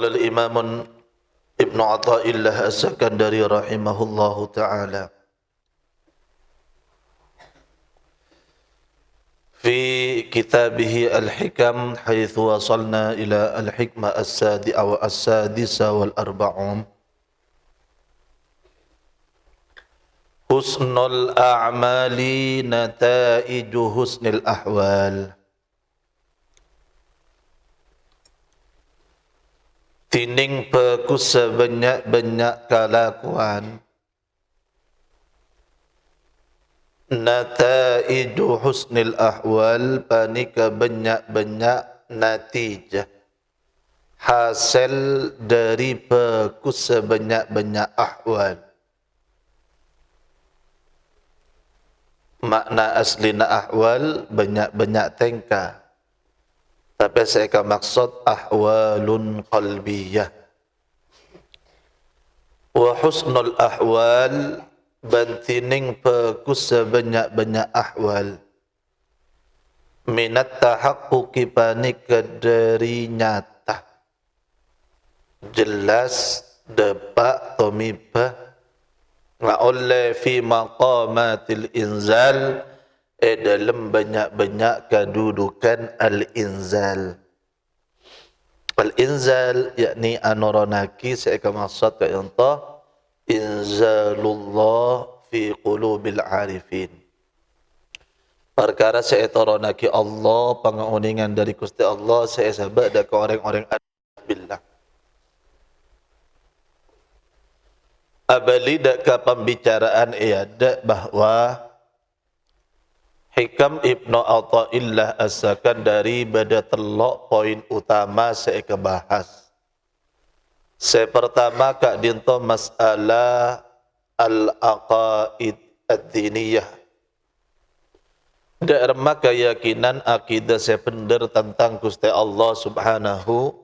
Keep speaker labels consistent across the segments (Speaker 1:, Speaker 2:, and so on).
Speaker 1: قال الإمام ابن عطاء الله السكندري رحمه الله تعالى في كتابه الحكم حيث وصلنا إلى الحكمة السادسة والأربعون حسن الأعمال نتائج حسن الأحوال. Tining bagus sebanyak-banyak kelakuan, nataiju husnil ahwal, panika banyak-banyak natijah, hasil dari bagus sebanyak-banyak ahwal. Makna aslina ahwal banyak-banyak tingkah, tapi saya akan maksud ahwalun qalbiyah. Wa husnul ahwal, bantining bagus sebanyak-banyak ahwal, minat tahaqquqi panika dari nyata, jelas, depak, tomibah, nga'ulle fi maqamatil inzal, dalam banyak-banyak kedudukan al-inzal. Al-inzal yakni anuranaki, saya akan maksud contoh inzalullah fi qulubil arifin. Perkara saya taronaki Allah, penguningan dari Gusti Allah, saya sahabat dak orang-orang billah. Abali dak ke pembicaraan dak bahwa Hikam Ibnu Athaillah As-Sakandari pada telok poin utama saya kebahas. Saya pertama kak dinto masalah al-aqaid ad-diniyah. Derma keyakinan akidah saya benar tentang Gusti Allah Subhanahu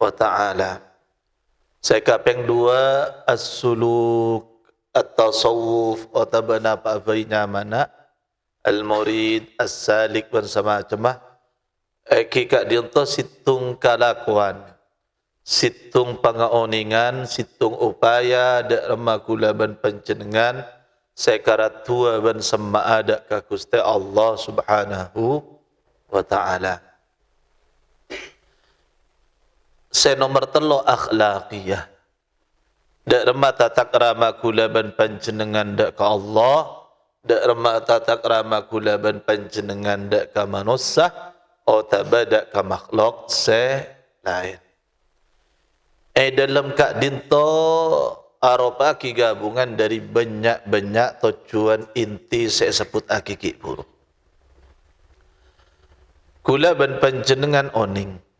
Speaker 1: wa taala. Saya kapeng dua as-suluk at-tasawuf atau apa mana al-murid, as-salik dan semacamnya. Kika dinto situng kalakuan, situng pangaoningan, situng upaya dak remakulaban panjenengan sekarat tua ban sama ada ka Gusti Allah Subhanahu wa taala. Nomor telo akhlaqiyah. Dak remata takrama kulaban panjenengan dak ka Allah, dak remata takrama kulaban panjenengan dak ka manusia atau dak ka makhluk lain. Dalam kak dinto aropa ki gabungan dari banyak-banyak tujuan inti saya sebut akiki buruk. Kulaban panjenengan oning.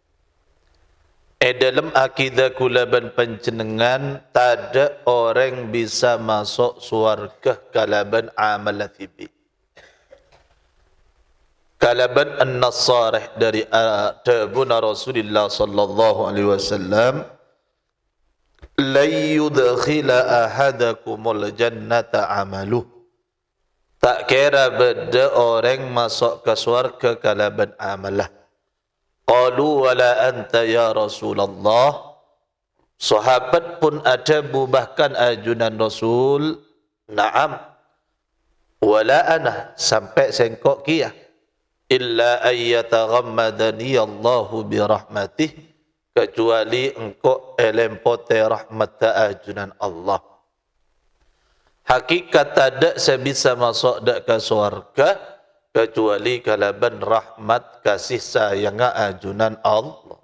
Speaker 1: Dalam akidah kulaban panjenengan tada orang bisa masuk surga kalaban amal thibi. Kalaban an-nasarih dari tabuna Rasulullah sallallahu alaihi wasallam, la yudkhila ahadakumul jannata amaluh. Tak kira beda orang masuk ke surga kalaban amalah. Qalu wala anta ya Rasulullah. Sahabat pun ada bahkan ajunan Rasul, na'am. Wala ana, sampai sengkok kia. Illa ayyataghammadani Allahu birahmatih, kecuali engkau elempote rahmat ajunan Allah. Hakikat tak sebisa masuk dak ke surga kecuali kalaban rahmat kasih sayang ajunan Allah.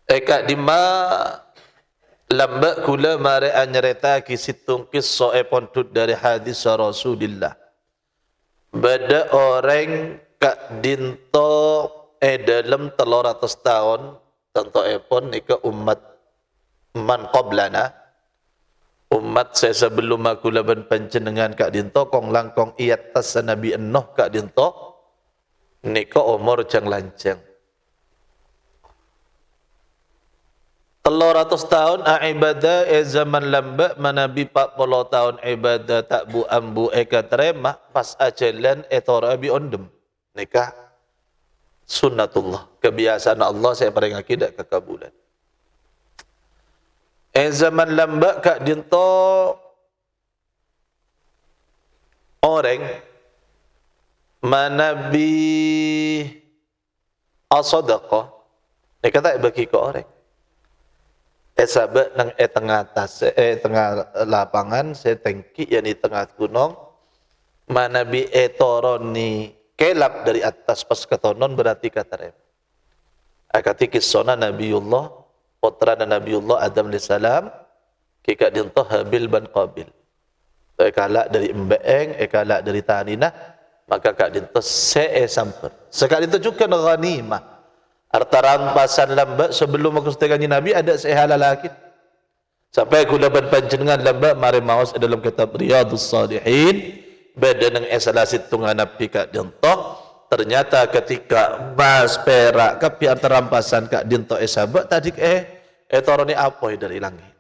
Speaker 1: Eka dima lambak kula mare anyereta kisitung kisah pontut dari hadis Rasulullah. Bada orang kak dinto dalam 300 tahun tentu epon ika umat man qablana, umat saya sebelum aku laban panjenengan kak dinto kong langkong iat tas Nabi Nuh kak dinto nika umur jang lancang 300 tahun ibadah zaman lambak manabi 40 tahun ibadah tak bu ambu eka terema pas ajalan etorabi ondem nikah sunnatullah kebiasaan Allah saya paling akidah kekabulan. zaman lamba kak dinto orang manabi asadaqah ni kata bagi ke orang sahabat nang tengah atas tengah lapangan setengki yang di tengah gunung manabi toroni kelap dari atas pas ketonon berarti kata rem akati kisona Nabiullah putra Nabiullah Adam alaihissalam kika dinto Habil ban Qabil kalak dari embeeng kalak dari tanina maka kak dinto samper sekali itu juga ghanimah harta rampasan lamba sebelum aku setekannya Nabi ada sehala lagi sampai aku dapat panjenengan lamba mari maos dalam kitab Riyadhus Shalihin beda nang esalasit tungan Nabi kak dinto ternyata ketika mas perak kapi harta rampasan kak dinto sabak tadi toroni apa dari langit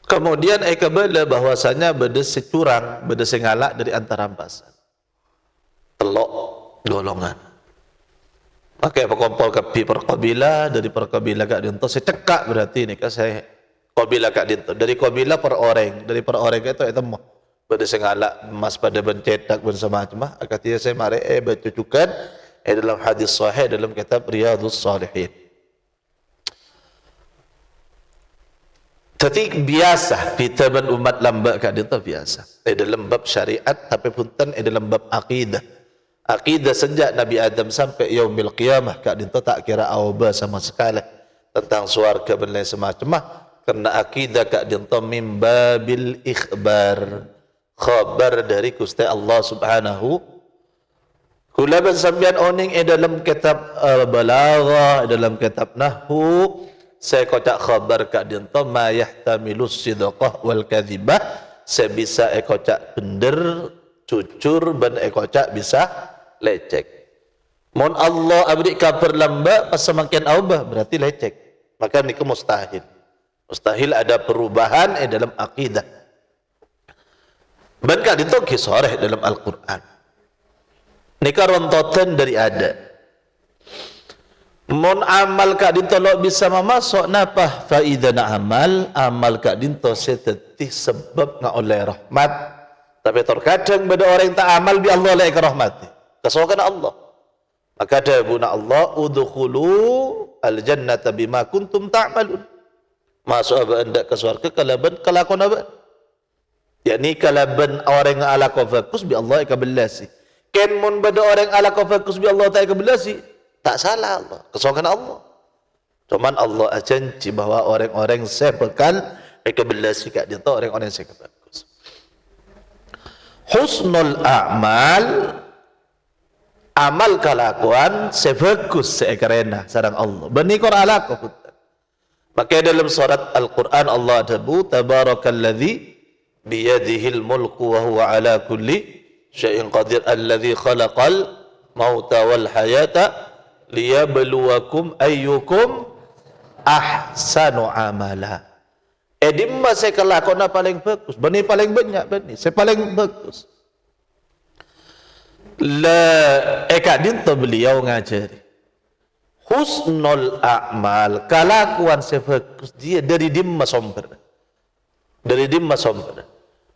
Speaker 1: kemudian kebala bahwasanya beda securang beda sengalak dari antara rampasan telok golongan pakai perkompol kapi perkabila dari perkabila kak dinto saya cekak berarti ini kan saya kabila kak dinto dari kabila per orang dari per orang itu mah pada sengalak mas pada bencetak bersama macam akatinya saya mari bacucukan dalam hadis sahih dalam kitab Riyadhus Shalihin. Jadi biasa kita ben umat lamba kak dinto biasa dalam bab syariat tapi punten dalam bab akidah. Akidah sejak Nabi Adam sampai yaumil qiyamah kak dinto tak kira awba sama sekali tentang surga dan lain semacam karena akidah kak dinto min babil ikhbar khabar dari Gusti Allah Subhanahu kulaban sambian oning dalam kitab balaghah dalam kitab nahwu saya kocak khabar kak dinto ma yahtamilus sidqah wal kadhibah saya bisa kocak bener jujur dan kocak bisa lecek. Mon Allah abdi kabar lamba pas semakin aubah berarti lecek. Maka ini mustahil. Mustahil ada perubahan dalam akidah. Bahkan itu kisah dalam Al-Quran. Nika rontotan dari ada. Mon amal kak dinto lo bisa memasuk napa faidana amal kak dinto setetih sebab nga oleh rahmat. Tapi terkadang beda orang yang tak amal bi Allah la rahmati. Kesokan Allah. Maka ada buna Allah udkhulu al-jannata bima kuntum ta'malun. Masuk apa anda ke surga kalaban kelakon apa? Yani kalaban orang yang ala fokus bi Allah ka belasi. Ken mun beda orang ala fokus bi Allah ta ka belasi, tak salah Allah. Kesokan Allah. Cuman Allah janji bahwa orang-orang sebekal ka belasi ka dia orang-orang yang bagus. Husnul a'mal amal kelakuan sebagus seekarena sarang Allah benikor alaqah maka dalam surat Al-Quran Allah tabu tabarakalladzi biyadihil mulku wa huwa ala kulli syai'in qadir alladzi khalaqal mauta wal hayata liyabluwakum ayyukum ahsanu amala dimma saya kelakuan paling bagus bani paling banyak bani saya paling bagus la kak dinto beliau ngajari husnul a'mal kelakuan sebagus dia dari dimma somber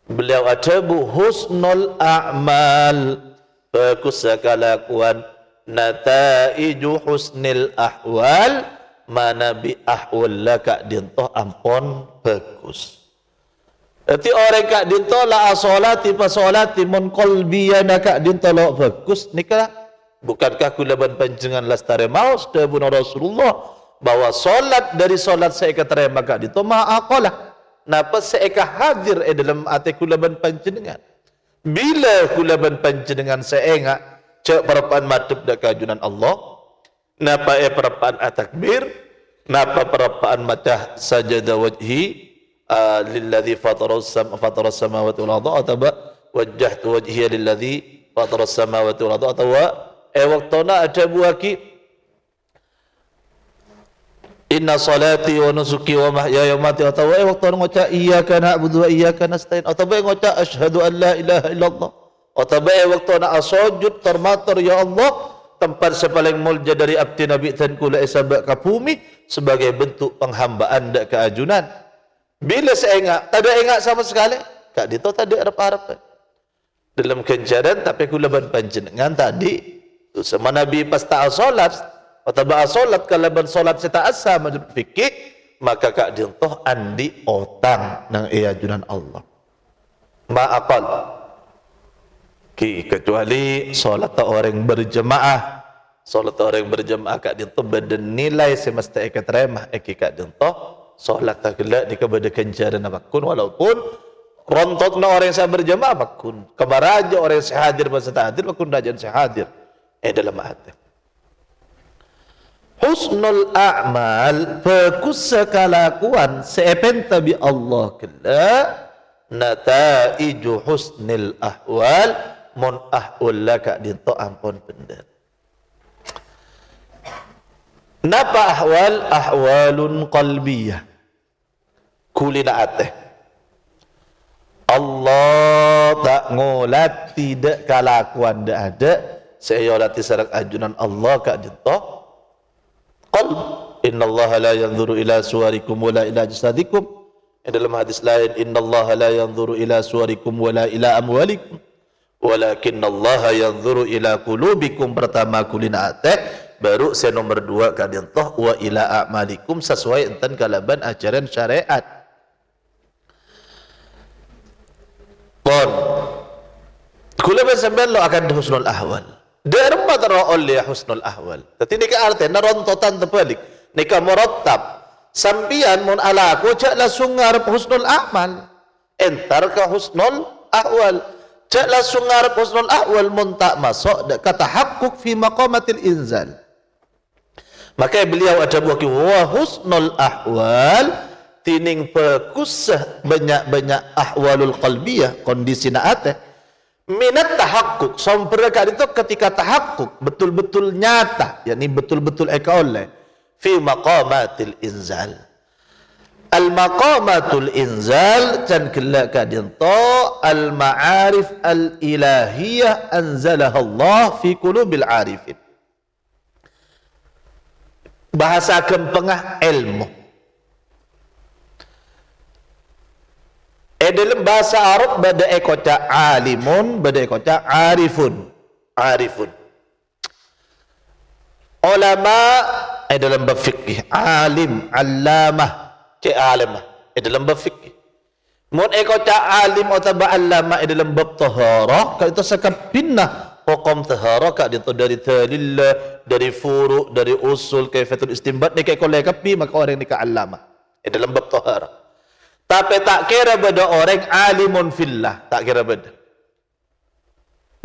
Speaker 1: beliau atabu husnul a'mal bagus kelakuan nataiju husnil ahwal mana bi ahwal la kak dinto ampon bagus. Jadi orang kak dinto la asolati pasolati mun qalbiyana kak dinto la bagus nikah bukankah kulaban panjenengan lastare maus dawuh Rasulullah bahwa solat dari solat saya keterima kak dinto ma'aqalah napa saya hadir dalam ati kulaban panjenengan bila kulaban panjenengan saya ingat cek perapaan madhep dak kajunan Allah napa perapaan atakbir napa perapaan macah sajada wajhi lilladzi fataras samawati wal arda ataba wajjahtu wajhiya lilladzi fataras samawati wal arda atwa waktuna ada buaki inna salati wa nusuki wa mahyaya wa mamati atwa waktuna ngoca iyyaka na'budu wa iyyaka nasta'in ataba ngoca asyhadu an la ilaha illallah ataba waktuna asujud termater ya Allah tempat sepaling mulja dari abdi Nabi tan kula isabak ka bumi sebagai bentuk penghambaan dak keajunan. Bila saya ingat, tak ada ingat sama sekali. Kak dito tak ada harap-harapan. Dalam kenjaran tapi kula ban panjenengan tadi sama Nabi pas ta'al solat atau ba'a solat kalau ban solat saya ta'asa fikir maka kak dintoh andi otang nang ajunan Allah. Ma'akal kecuali solat orang berjemaah. Solat orang berjemaah kak dintoh bernilai semesta ikat remah kak dintoh solat tak gelak di kepada kenjaran apapun walaupun rontokna orang yang saya berjemaah makun kebaraja orang yang saya hadir masa tak hadir makun rajan saya hadir dalam hati husnul a'mal fokus sekalakuan seepenta bi Allah kala nataiju husnil ahwal mun ahwal laka dinto ampun benda napa ahwal ahwalun qalbiyah kulina ateh Allah tak ngolat tidak kalakuan dak ada saya olati sarak ajunan Allah kak dinto qalb innallaha la yanzuru ila suwarikum wala ila jasadikum dalam hadis lain innallaha la yanzuru ila suwarikum wala ila amwalikum walakinnallaha yanzuru ila qulubikum pertama kulina ateh baru saya nomor 2 kak dinto wa ila a'malikum sesuai enten kalaban ajaran syariat. Kon kula sampean lo akan husnul ahwal derma tara oleh husnul ahwal tapi nika arti narontotan terbalik nika murattab sampian mun ala ko cak langsung ngarep husnul amal entar ka husnul ahwal cak langsung ngarep husnul ahwal mun tak masuk dak kata haqquk fi maqamatil inzal maka beliau ada buah wa husnul ahwal tining pekusah banyak-banyak ahwalul qalbiyah kondisi naateh minat tahakkuk sampai itu ketika tahakkuk betul-betul nyata yakni betul-betul eka oleh fi maqamatil inzal al maqamatul inzal dan kelak kadinto al ma'arif al ilahiyah anzalaha Allah fi qulubil arifin bahasa kempengah ilmu dalam bahasa Arab bada ekota alimun bada ekota arifun arifun ulama dalam bab fikih alim allamah ke alimah dalam bab fikih mun ekota alim atau allamah dalam bab taharah kalau itu sekap pinnah hukum taharah kak itu dari dalil dari furu dari usul kaifatul istinbat ni kek kolek kapi maka orang ni ka allamah dalam bab taharah. Tapi tak kira beda orang alimun fillah, tak kira beda.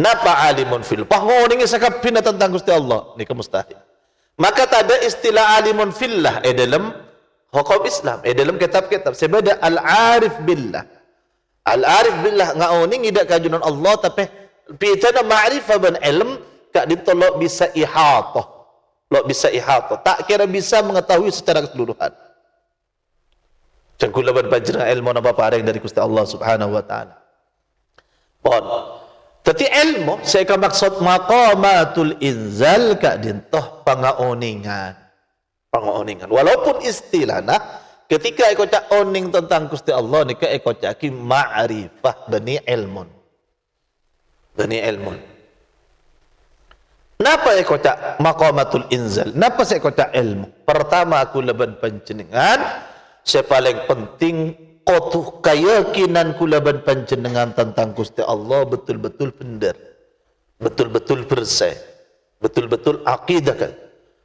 Speaker 1: Napa alimun fillah? Pahmo ni sakap pina tentang Gusti Allah, ni mustahil. Maka tak ada istilah alimun fillah dalam hukum Islam, dalam kitab-kitab. Sebeda al-arif billah. Al-arif billah ngaoni ngidak kajunan Allah tapi pitana ma'rifah ban ilm kak ditolok bisa ihatah. Lok bisa ihatah. Tak kira bisa mengetahui secara keseluruhan. Cangkul laban panjenengan ilmu napa paring dari Gusti Allah Subhanahu wa taala. Pon. Tetapi ilmu saya ka maksud maqamatul inzal ka dintoh pangaoningan. Pangaoningan. Walaupun istilahna ketika eko cak oning tentang Gusti Allah nika eko caki ma'rifah bani ilmun. Bani ilmun. Napa eko cak maqamatul inzal? Napa saya eko cak ilmu? Pertama aku laban panjenengan saya paling penting kotuh keyakinan kulaban panjenengan tentang Gusti Allah betul-betul benar, betul-betul bersih, betul-betul akidah kan.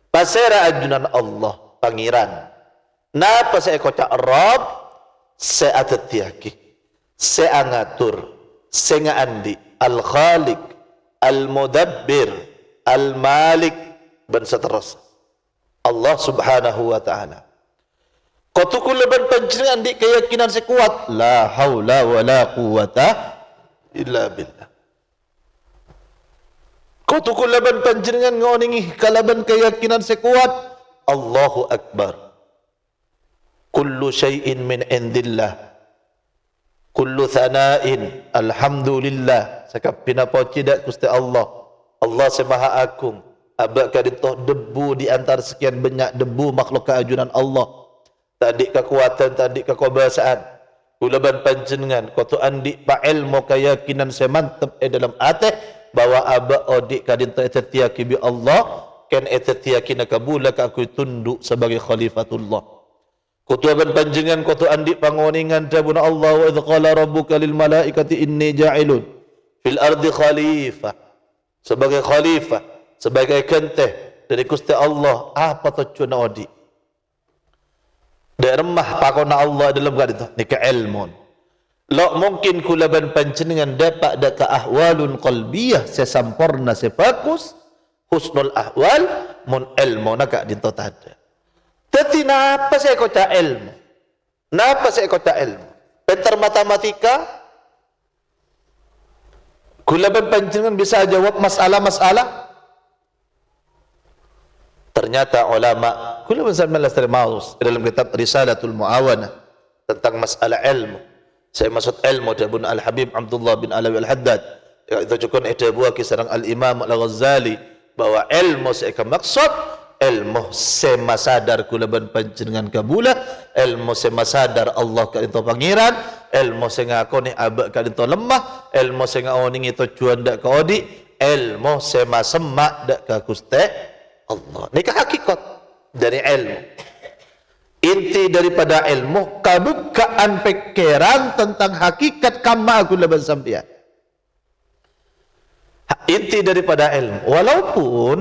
Speaker 1: Pasera ajunan Allah pangeran. Napa saya kocak Arab? Saya atat yaki, saya ngatur, saya ngandi al-Khaliq, al-Mudabbir, al-Malik dan seterusnya. Allah Subhanahu wa taala. Kotu kulaban panjenengan di keyakinan sekuat la haula wala quwata illa billah. Kotu kulaban panjenengan ngoningi kalaban keyakinan sekuat Allahu akbar. Kullu syai'in min indillah. Kullu thana'in alhamdulillah. Sakap pinapa tidak Gusti Allah. Allah semaha agung. abak kadintoh debu di antara sekian banyak debu makhluk keajunan Allah. Tadi kekuatan, tadi kekuasaan. Kulaban panjenengan koto andi pa ilmu keyakinan saya mantap dalam hati bahwa abak odik kadintoh etetiaki bi Allah kan etetiaki nakabula ka aku tunduk sebagai khalifatullah. Kutuban panjenengan koto andi pangoningan tabuna Allah wa idh qala rabbuka lil malaikati inni ja'ilun fil ardi khalifah. Sebagai khalifah, sebagai kenteh dari Gusti Allah, apa tujuan odi? Dak remah pakona Allah dalam gad itu nika ilmun. Lo mungkin kulaban panjenengan dapat data ahwalun qalbiyah sesampurna sebagus husnul ahwal mun ilmu naka dinto tada. Tapi napa saya kota ilmu? Napa saya kota ilmu? Pintar matematika? Kulaban panjenengan bisa jawab masalah-masalah? Ternyata ulama kulaban sambil Maus dalam kitab Risalatul Muawanah tentang masalah ilmu. Saya maksud ilmu dari Al-Habib Abdullah bin Alawi Al-Haddad. Itu juga itu buah kisah Al-Imam Al-Ghazali bahwa ilmu saya maksud ilmu sema sadar kulaban panjenengan kabula, ilmu sema sadar Allah ka itu pangeran, ilmu sing ngakoni abak ka itu lemah, ilmu sing ngawoni tujuan dak ka odi, ilmu sema semak dak ka Gusti Allah. Ini hakikat dari ilmu. Inti daripada ilmu kebukaan pikiran tentang hakikat kama kulaban sampian. Inti daripada ilmu walaupun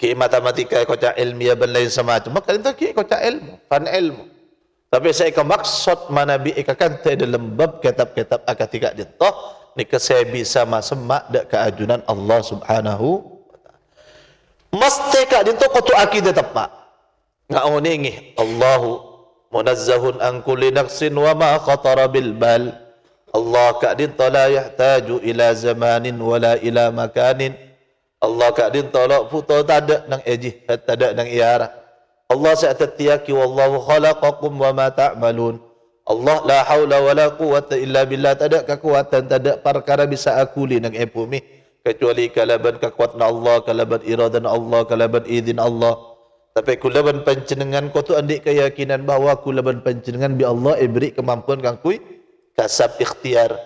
Speaker 1: ki matematika kota ilmiah dan lain semacam maka itu ki kota ilmu fan ilmu tapi saya ke maksud manabi ikakan dalam bab kitab-kitab akatika ditoh nika saya bisa masemak dak keajunan Allah subhanahu wa ta'ala mesti ka dito kutu akidah tepat ngauningi Allahu munazzahun an kulli naqsin wa ma khatara bil bal Allah ka dito la yahtaju ila zamanin wala ila makanin Allah kak din tolak puto tadak nang ejih tadak nang iara. Allah sa'atiyaki wallahu khalaqakum wa ma ta'malun. Allah la haula wa la quwwata illa billah tadak kekuatan tadak perkara bisa akuli nang epumi kecuali kalaban kekuatan Allah, kalaban iradan Allah, kalaban izin Allah. Tapi kulaban panjenengan ko tu andik keyakinan bahwa kulaban panjenengan bi Allah beri kemampuan kang kui kasab ikhtiar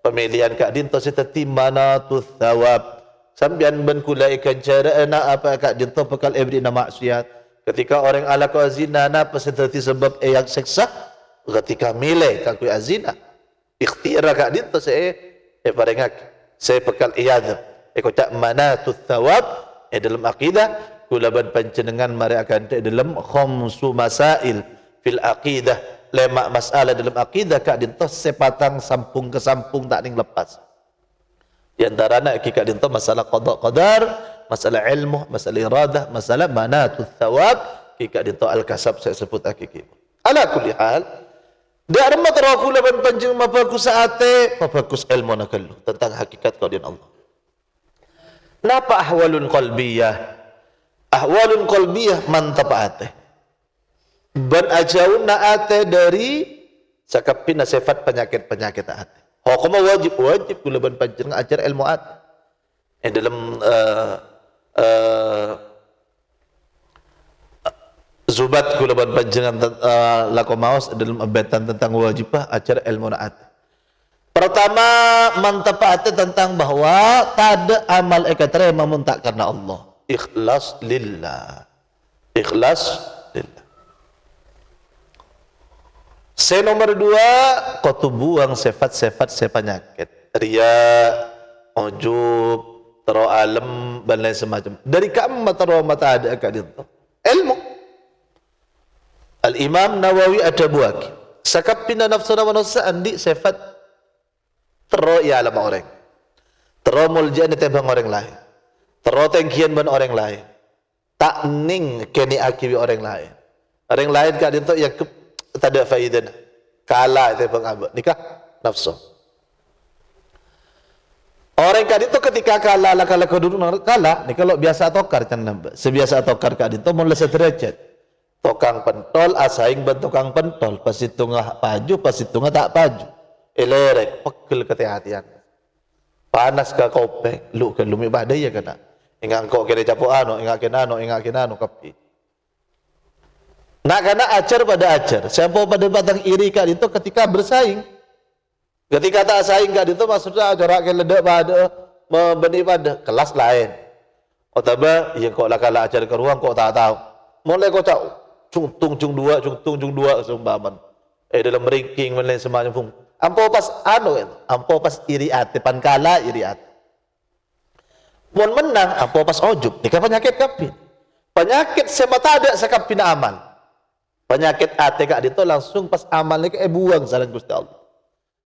Speaker 1: pemilihan kak din to setati manatut thawab. Sambian ben kula ikan cara na apa kak dinto bekal every na maksiat. Ketika orang ala ko zina na pasentati sebab yang seksa ketika milih kak ku azina. Ikhtiar kak dinto saya parengak saya bekal iyad. Eko tak manatut thawab dalam akidah kula ban panjenengan mari akan dalam khamsu masail fil aqidah. Lema masalah dalam akidah kak dinto sepatang sampung ke sampung tak ning lepas. Di antara nak kika dinto masalah qada qadar, masalah ilmu, masalah iradah, masalah manatut thawab, kika dinto al-kasab saya sebut hakiki. Ala kulli hal, da arma tarakula ban panjang mabagus saate, mabagus ilmu nakallu tentang hakikat qadian Allah. Napa ahwalun qalbiyah? Ahwalun qalbiyah mantap ate. Ban ajaun ate dari sakapina sifat penyakit-penyakit ate. Hukum wajib kulaban panjenengan ajar ilmu at. Dalam zubat kulaban panjenengan lakomaos dalam abetan tentang wajibah ajar ilmu at. Pertama manfaatnya tentang bahwa tak amal ekatre memuntak karena Allah. Ikhlas lillah. Ikhlas lillah. Nomor 2, kau tu buang sifat-sifat penyakit. Ria, ujub, tero alam dan lain semacam. Dari kamu tero mata ada akad itu. Ilmu. Al-Imam Nawawi ada buaki. Sakapina nafsu manusia andi sifat tero ya alam orang. Tero muljaan tembang orang lain. Tero tengkian ban orang lain. Tak ning keni akibi orang lain. Orang lain kad itu yang tak ada faedah. Kalah itu pengabak. Nikah nafsu. Orang kad itu ketika kalah lah kalau keduduk kalah. Ni kalau biasa tokar can nambah. Sebiasa tokar kad itu mulai sederajat. Tokang pentol asaing ban tukang pentol. Pas itu ngah paju, pas itu ngah tak paju. Elerek pegel kehati-hatian. Panas ke kopeng, lu ke lumi badai ya kena. Ingat kok kene capo ingat kinano kapi. Nak kena ajar pada ajar. Siapa pada batang iri kak itu ketika bersaing. Ketika tak saing kak itu maksudnya jarak ke ledak pada membeni pada kelas lain. Otaba yang kok lah kalah ajar ke ruang kok tak tahu. Mulai kok cak cung dua sumbaman. Dalam ranking dan lain semacam pun. Ampo pas ampo pas iri ate pan kalah iri ate. Mun menang ampo pas ojub. Nika penyakit kapin. Penyakit semata ada sekapin amal. Penyakit ate kak itu langsung pas amal ni buang salah Gusti Allah.